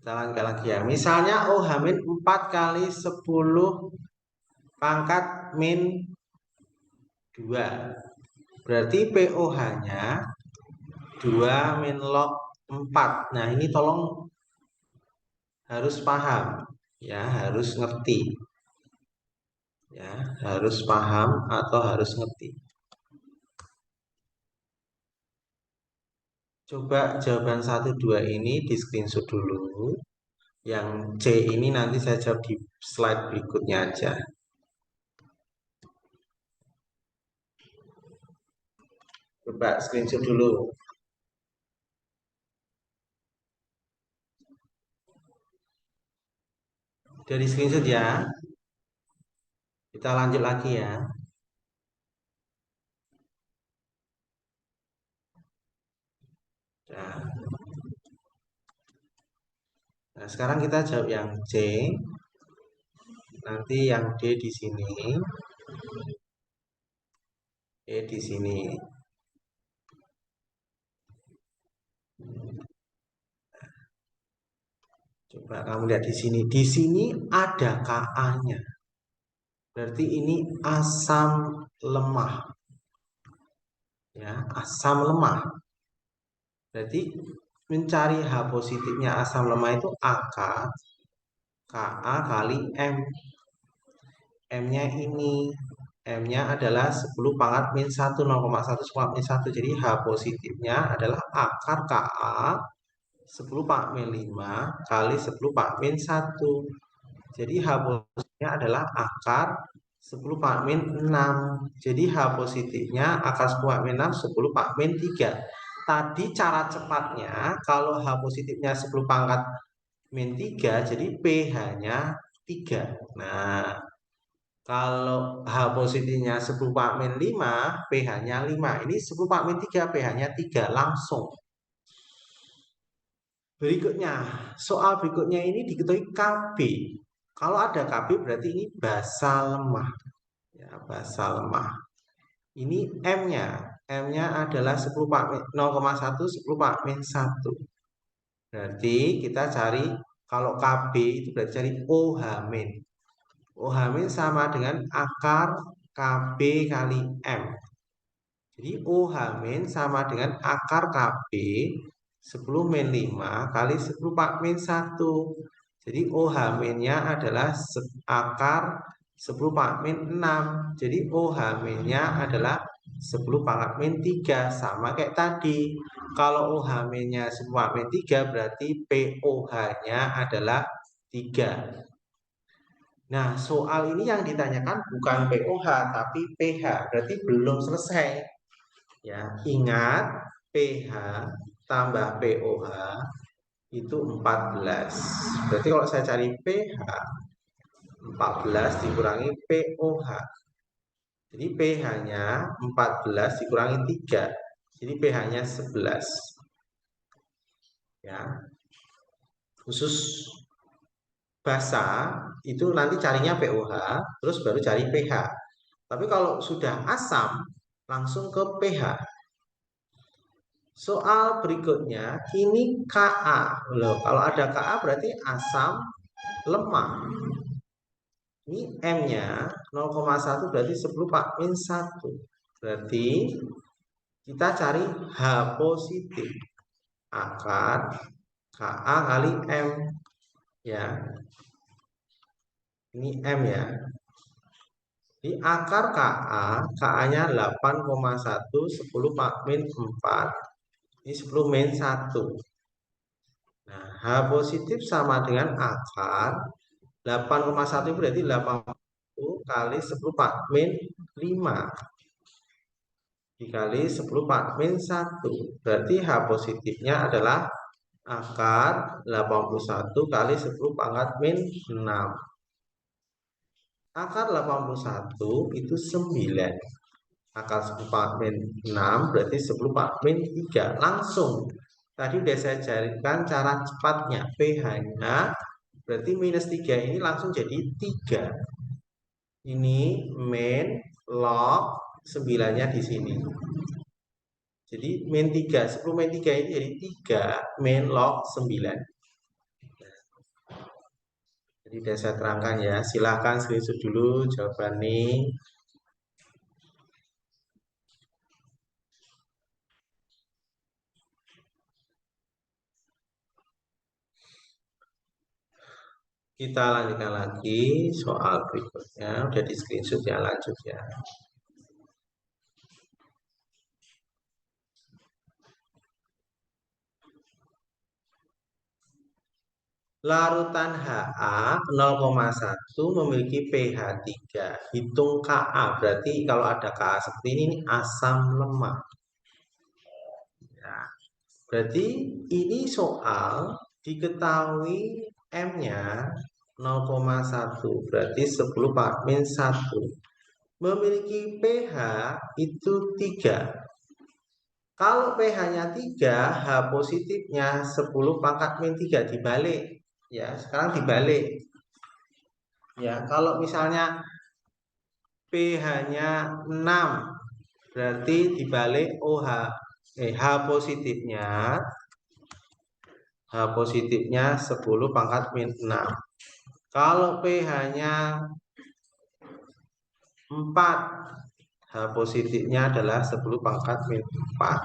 Kita lanjutkan lagi ya. Misalnya OH-4 kali 10 pangkat min 2. Berarti POH-nya 2 min log 4. Nah, ini tolong harus paham ya, harus ngerti. Ya, harus paham atau harus ngerti. Coba jawaban 1 2 ini di screenshot dulu. Yang C ini nanti saya jawab di slide berikutnya aja. Coba screenshot dulu. Dari screenshot ya. Kita lanjut lagi ya. Nah, sekarang kita jawab yang C. Nanti yang D di sini. E di sini. Coba kamu lihat di sini. Di sini ada Ka-nya. Berarti ini asam lemah. Ya, asam lemah. Berarti mencari H positifnya asam lemah itu akar Ka kali M. M-nya ini. M-nya adalah 10 pangkat min 1, 0,1 pangkat min 1. Jadi H positifnya adalah akar Ka 10 pangkat min 5 kali 10 pangkat min 1. Jadi H positifnya adalah akar 10 pangkat min 6. Jadi H positifnya akar 10 pangkat min 6, 10 pangkat min 3. Tadi cara cepatnya, kalau H positifnya 10 pangkat min 3, jadi pH-nya 3. Nah, kalau H positifnya 10 pangkat min 5, pH-nya 5. Ini 10 pangkat min 3, pH-nya 3. Langsung. Berikutnya, soal berikutnya ini diketahui Kb. Kalau ada Kb berarti ini basa lemah. Ya, basa lemah. Ini M-nya. M-nya adalah 0,1, 10 pangkat min 1. Berarti kita cari, kalau Kb itu berarti cari OH-. OH- sama dengan akar Kb kali M. Jadi OH- sama dengan akar Kb 10 min 5 kali 10 pangkat min 1. Jadi OH-nya adalah akar 10 pangkat min 6. Jadi OH-nya adalah 10 pangkat min 3. Sama kayak tadi. Kalau OH-nya 10 pangkat min 3 berarti POH-nya adalah 3. Nah, soal ini yang ditanyakan bukan POH tapi pH. Berarti belum selesai. Ya, ingat pH tambah POH itu 14. Berarti kalau saya cari pH 14 dikurangi POH. Jadi pH-nya 14 dikurangi 3. Jadi pH-nya 11. Ya. Khusus basa itu nanti carinya POH, terus baru cari pH. Tapi kalau sudah asam, langsung ke pH. Soal berikutnya, ini Ka. Loh, kalau ada Ka berarti asam lemah. Ini M-nya 0,1 berarti 10 pangkat min 1. Berarti kita cari H positif. Akar Ka kali M. Ya. Ini M ya. Di akar Ka-nya 8,1, 10 pangkat min 4. Ini 10 min 1. Nah, H positif sama dengan akar 8,1 berarti 80 kali 10 pangkat min 5 dikali 10 pangkat min 1. Berarti H positifnya adalah akar 81 kali 10 pangkat min 6. Akar 81 itu 9. Akar 10 pangkat min 6 berarti 10 pangkat min 3. Langsung. Tadi udah saya carikan cara cepatnya. pH-nya berarti minus 3 ini langsung jadi 3. Ini min log 9-nya di sini. Jadi min 3, 10 min 3 ini jadi 3 min log 9. Jadi sudah saya terangkan ya. Silahkan screenshot dulu jawaban ini. Kita lanjutkan lagi soal berikutnya. Udah di screenshot ya, lanjut ya. Larutan Ha 0,1 memiliki pH 3. Hitung Ka. Berarti kalau ada Ka seperti ini asam lemah. Ya. Berarti ini soal diketahui M-nya 0,1. Berarti 10 min 1. Memiliki pH itu 3. Kalau pH-nya 3, H positifnya 10 pangkat min 3 dibalik. Ya, sekarang dibalik. Ya, kalau misalnya pH-nya 6, berarti dibalik OH. H positifnya 10 pangkat min 6. Kalau pH-nya 4, H positifnya adalah 10 pangkat min 4.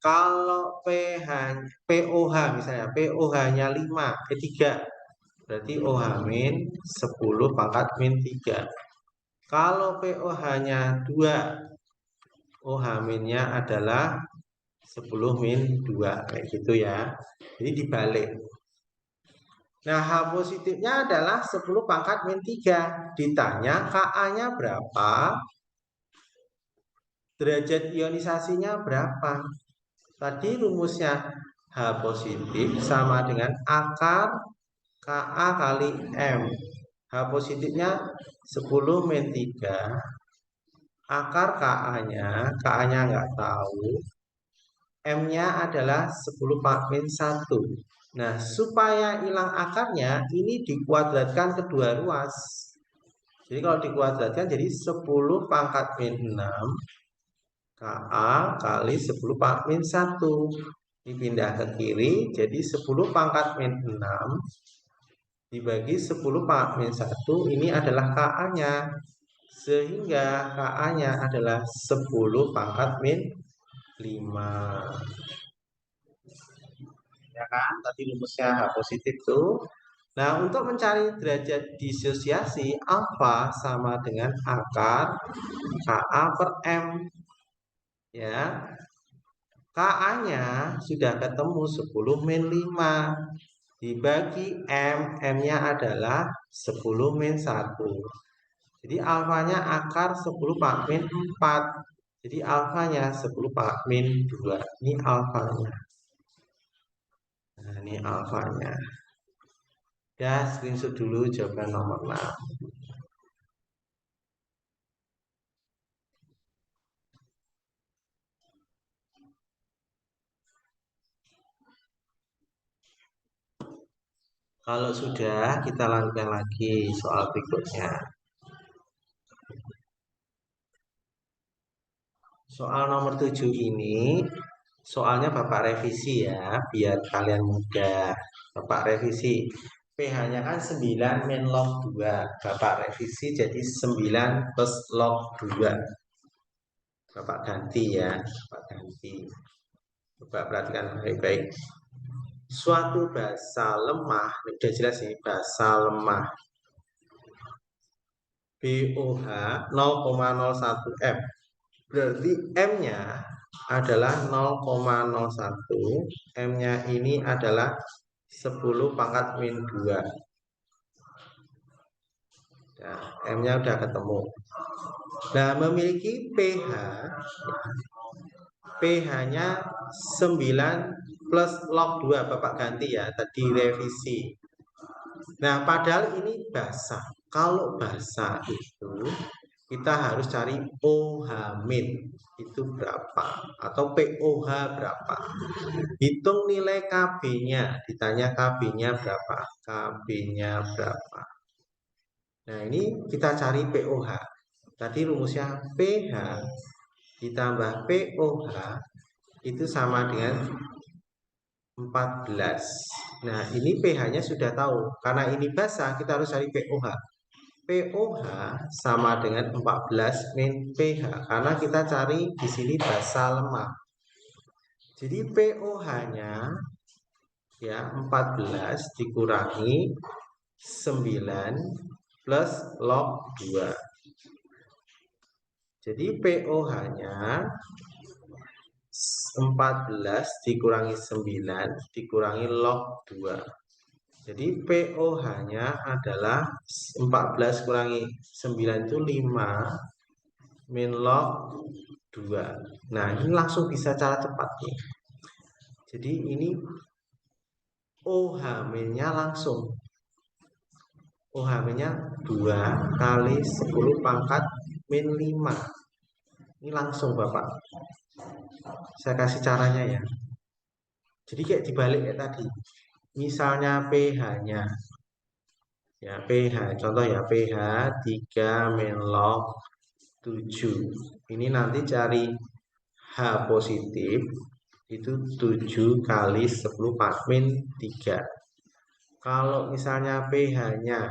Kalau POH misalnya, POH-nya 5, 3, berarti OH min 10 pangkat min 3. Kalau POH-nya 2, OH minnya adalah 10 min 2, kayak gitu ya. Jadi dibalik. Nah, H positifnya adalah 10 pangkat min 3. Ditanya Ka-nya berapa, derajat ionisasinya berapa. Tadi rumusnya H positif sama dengan akar Ka kali M. H positifnya 10 min 3. Akar Ka-nya nggak tahu. M-nya adalah 10 min 1. Nah, supaya hilang akarnya, ini dikuadratkan kedua ruas. Jadi kalau dikuadratkan jadi 10 pangkat min 6 Ka kali 10 pangkat min 1. Dipindah ke kiri, jadi 10 pangkat min 6 dibagi 10 pangkat min 1, ini adalah Ka-nya. Sehingga Ka-nya adalah 10 pangkat min 5. Ya kan? Tadi rumusnya H positif tuh. Nah, untuk mencari derajat disosiasi, alfa sama dengan akar Ka per M. Ya, Ka-nya sudah ketemu 10 min 5. Dibagi M, M-nya adalah 10 min 1. Jadi alfanya akar 10 pangkat min 4. Jadi alfanya 10 pangkat min 2. Ini alfanya. Nah, ini alfanya. Ya, screenshot dulu jawaban nomor 6. Kalau sudah, kita lanjutkan lagi soal berikutnya. Soal nomor 7 ini, soalnya Bapak revisi ya, biar kalian mudah. Bapak revisi. pH-nya kan 9 min log 2. Bapak revisi jadi 9 plus log 2. Bapak ganti ya, Bapak ganti. Bapak perhatikan baik-baik. Suatu basa lemah, ini udah jelas ini, basa lemah. BOH 0,01 M. Berarti M-nya adalah 0,01. M-nya ini adalah 10 pangkat min 2. Nah, M-nya udah ketemu. Nah, memiliki pH-nya 9 plus log 2. Bapak ganti ya, tadi revisi. Nah, padahal ini basa. Kalau basa itu kita harus cari OH min itu berapa atau POH berapa. Hitung nilai KB-nya, ditanya KB-nya berapa, KB-nya berapa. Nah, ini kita cari POH. Tadi rumusnya pH ditambah POH itu sama dengan 14. Nah, ini pH-nya sudah tahu. Karena ini basa, kita harus cari pOH. pOH sama dengan 14 min pH. Karena kita cari di sini basa lemah. Jadi pOH-nya ya 14 dikurangi 9 plus log 2. Jadi pOH-nya 14 dikurangi 9 dikurangi log 2. Jadi pOH-nya adalah 14 kurangi 9 itu 5 min log 2. Nah, ini langsung bisa cara cepat nih. Jadi ini OH-nya langsung. OH-nya 2 kali 10 pangkat min 5. Ini langsung Bapak. Saya kasih caranya ya. Jadi kayak dibalik kayak tadi. Misalnya pH-nya. Ya, pH. Contoh ya, pH 3 min log 7. Ini nanti cari H positif. Itu 7 kali 10 min 3. Kalau misalnya pH-nya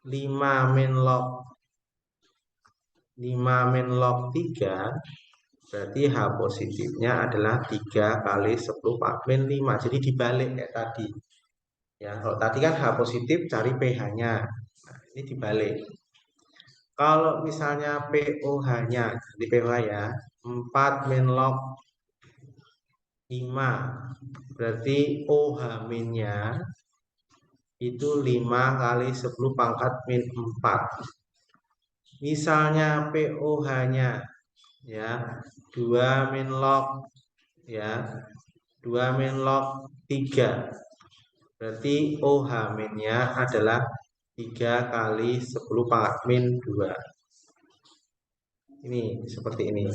5 min log 3, berarti H positifnya adalah 3 kali 10 min 5. Jadi dibalik kayak tadi. Ya, kalau tadi kan H positif cari pH-nya. Nah, ini dibalik. Kalau misalnya pOH-nya, di pH ya, 4 min log 5. Berarti OH-nya itu 5 kali 10 pangkat min 4. Misalnya pOH-nya ya 2 min log ya 2 min log 3. Berarti OH-nya adalah 3 kali 10 pangkat min 2. Ini seperti ini.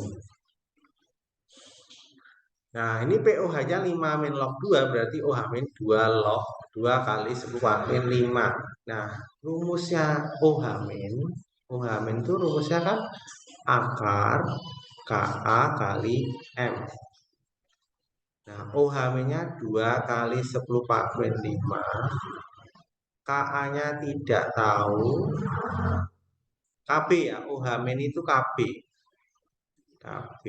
Nah, ini pOH-nya 5 min log 2 berarti OH min 2 log 2 kali 10 pangkat min 5. Nah, rumusnya OH min itu rumusnya kan akar Ka kali M. Nah, OH-nya 2 kali 10 min 5. Ka-nya tidak tahu. Kb ya, OH- itu Kb. Kb.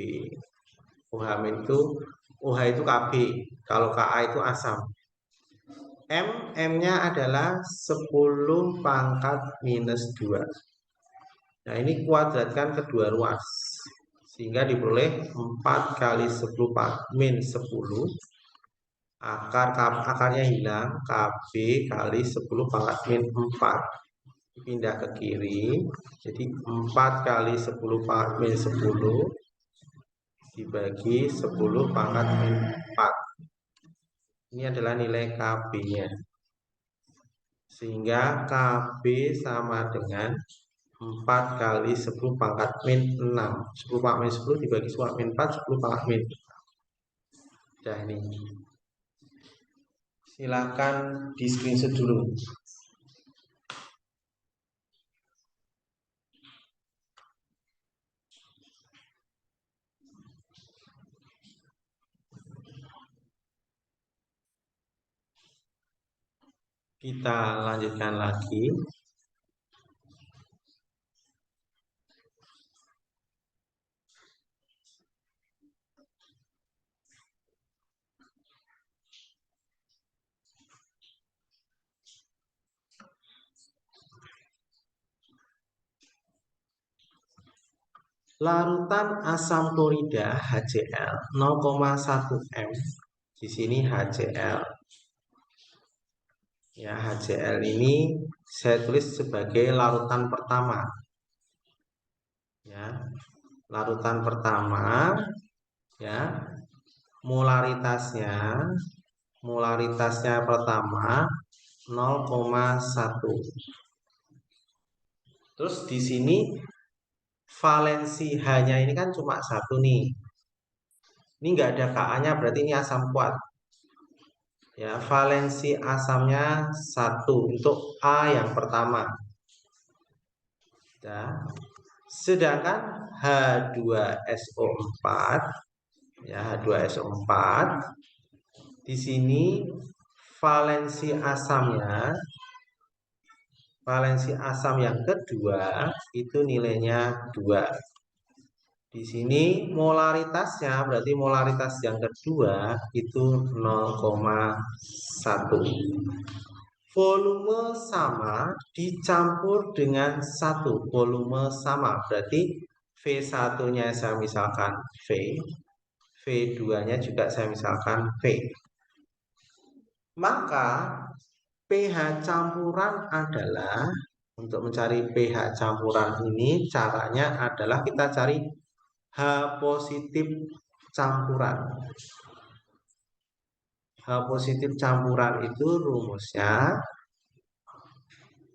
OH- itu OH itu Kb. Kalau Ka itu asam. M-nya adalah 10 pangkat minus 2. Nah, ini kuadratkan kedua ruas. Sehingga diperoleh 4 kali 10 min 10. Akarnya hilang. Kb kali 10 pangkat min 4. Pindah ke kiri. Jadi 4 kali 10 pangkat min 10 dibagi 10 pangkat min 4. Ini adalah nilai Kb-nya. Sehingga Kb sama dengan 4 kali 10 pangkat min 6. 10 pangkat min 10 dibagi 10 pangkat min 4, 10 pangkat min 4. Nah, ini. Silakan di screenshot dulu. Kita lanjutkan lagi. Larutan asam klorida HCl 0,1 m. Di sini HCl. Ya, HCl ini saya tulis sebagai larutan pertama. Ya, larutan pertama ya. Molaritasnya pertama 0,1. Terus di sini valensi H-nya ini kan cuma 1 nih. Ini enggak ada Ka-nya berarti ini asam kuat. Ya, valensi asamnya 1 untuk A yang pertama. Ya. Sedangkan H2SO4 ya, H2SO4 di sini valensi asamnya, valensi asam yang kedua itu nilainya 2. Di sini molaritasnya, berarti molaritas yang kedua itu 0,1. Volume sama dicampur dengan 1. Volume sama, berarti V1-nya saya misalkan V, V2-nya juga saya misalkan V. Maka pH campuran adalah, untuk mencari pH campuran ini caranya adalah kita cari H positif campuran. H positif campuran itu rumusnya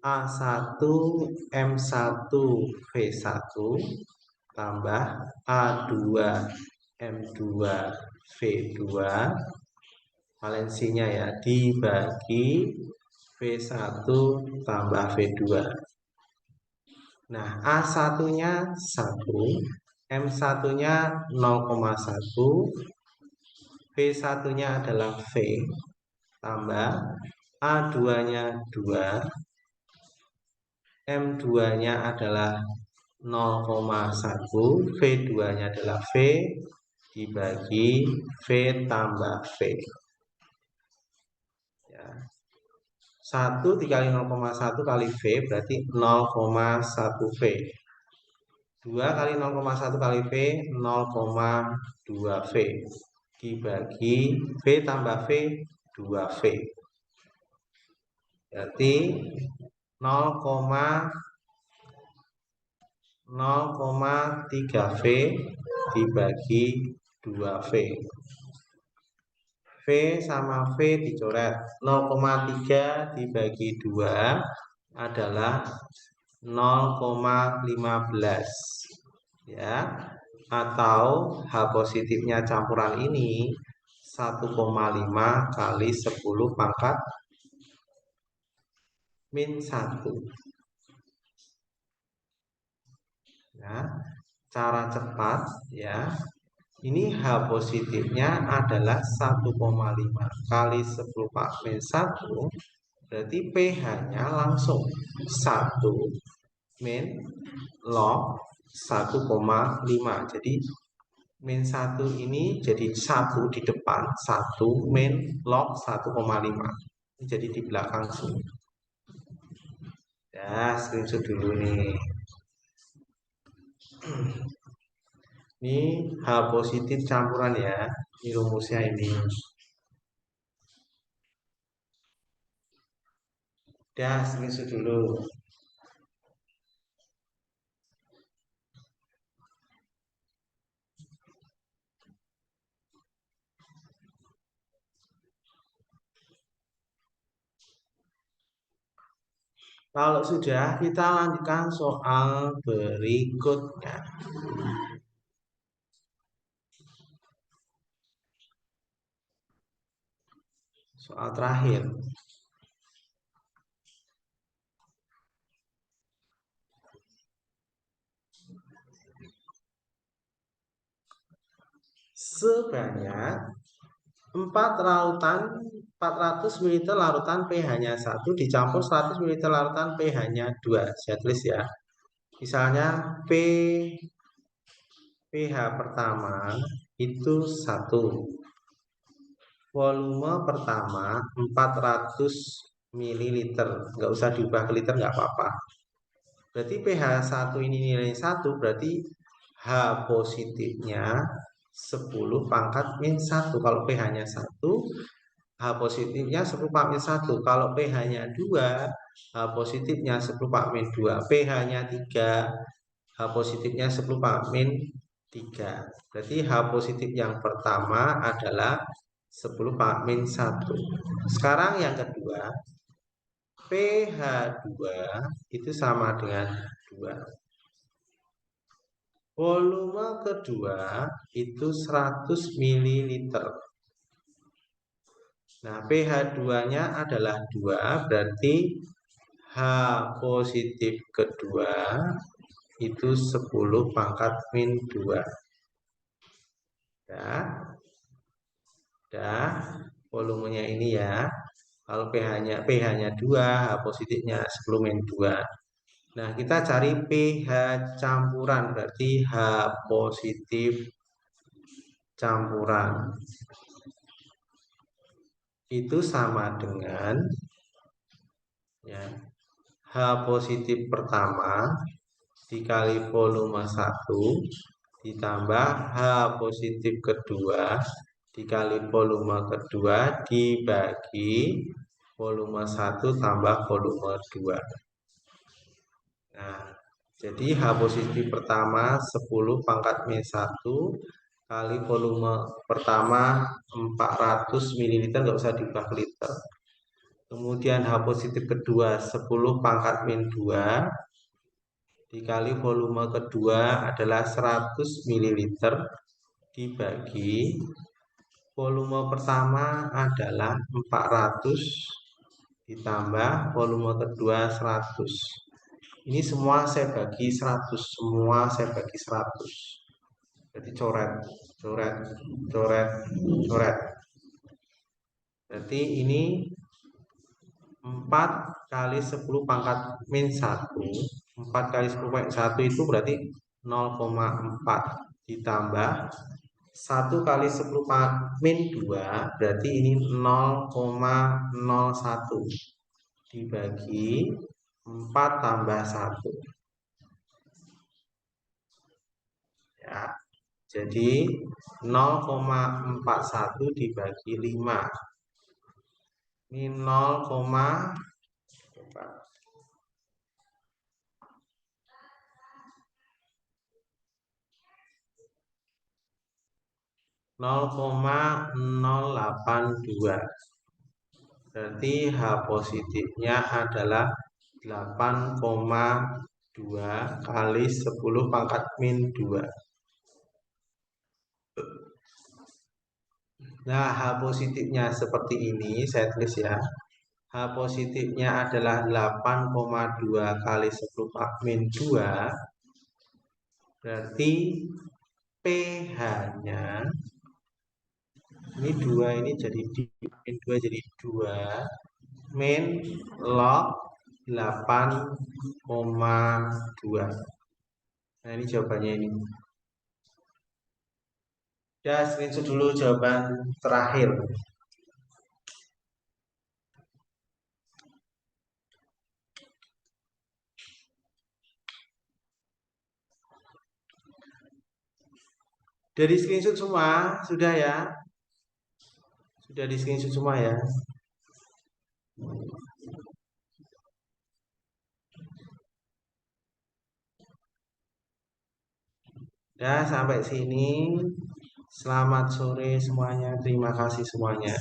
A1M1V1 tambah A2M2V2 valensinya ya dibagi V1 tambah V2. Nah, A1-nya 1, M1-nya 0,1, V1-nya adalah V, tambah A2-nya 2, M2-nya adalah 0,1, V2-nya adalah V, dibagi V tambah V. Ya. 1 dikali 0,1 kali V berarti 0,1 V. 2 kali 0,1 kali V 0,2 V. Dibagi V tambah V 2 V. Berarti 0,3 V dibagi 2 V. V sama V dicoret. 0,3 dibagi 2 adalah 0,15 ya, atau H positifnya campuran ini 1,5 kali 10 pangkat min 1 ya. Cara cepat ya, ini H positifnya adalah 1,5 kali 10 pangkat min 1, berarti pH-nya langsung 1 min log 1,5. Jadi min 1 ini jadi 1 di depan, 1 min log 1,5. Ini jadi di belakang sini. Ya, screenshot dulu nih. Ini H positif campuran ya. Ini rumusnya ini. Dah, screenshot dulu. Kalau sudah, kita lanjutkan soal berikutnya. Soal terakhir. Sebanyak 400 ml larutan pH-nya 1 dicampur 100 ml larutan pH-nya 2. Saya tulis ya. Misalnya pH pertama itu 1. Volume pertama 400 ml. Nggak usah diubah ke liter, nggak apa-apa. Berarti pH 1 ini nilai 1, berarti H positifnya 10 pangkat min 1. Kalau pH-nya 1, H positifnya 10 pangkat min 1. Kalau pH-nya 2, H positifnya 10 pangkat min 2. pH-nya 3, H positifnya 10 pangkat min 3. Berarti H positif yang pertama adalah 10 pangkat min 1. Sekarang yang kedua, pH 2 itu sama dengan 2. Volume kedua itu 100 ml. Nah, pH 2-nya adalah 2, berarti H positif kedua itu 10 pangkat min 2. Dah, volumenya ini ya. Kalau pH-nya 2, H positifnya 10-2. Nah, kita cari pH campuran, berarti H positif campuran. Itu sama dengan ya, H positif pertama dikali volume 1 ditambah H positif kedua dikali volume kedua dibagi volume 1 tambah volume 2. Nah, jadi H positif pertama 10 pangkat min 1 kali volume pertama 400 ml, nggak usah diubah ke liter. Kemudian H positif kedua 10 pangkat min 2 dikali volume kedua adalah 100 ml dibagi volume pertama adalah 400 ditambah volume kedua 100. Ini semua saya bagi 100, semua saya bagi 100. Jadi coret, coret, coret, coret. Berarti ini 4 kali 10 pangkat min 1. 4 kali 10 pangkat 1 itu berarti 0,4 ditambah 1 kali 10 pangkat min 2 berarti ini 0,01 dibagi 4 tambah 1. Ya, jadi 0,41 dibagi 5. Ini 0,082. Berarti H positifnya adalah 8,2 kali 10 pangkat min 2. Nah, H positifnya seperti ini, saya tulis ya. H positifnya adalah 8,2 kali 10 pangkat min 2. Berarti pH-nya ini 2 ini jadi min 2 jadi 2 min log 8,2. Nah, ini jawabannya ini. Ya, screenshot dulu jawaban terakhir. Dari screenshot semua, sudah ya? Sudah di screenshot semua ya? Ya, sampai sini. Selamat sore semuanya. Terima kasih semuanya.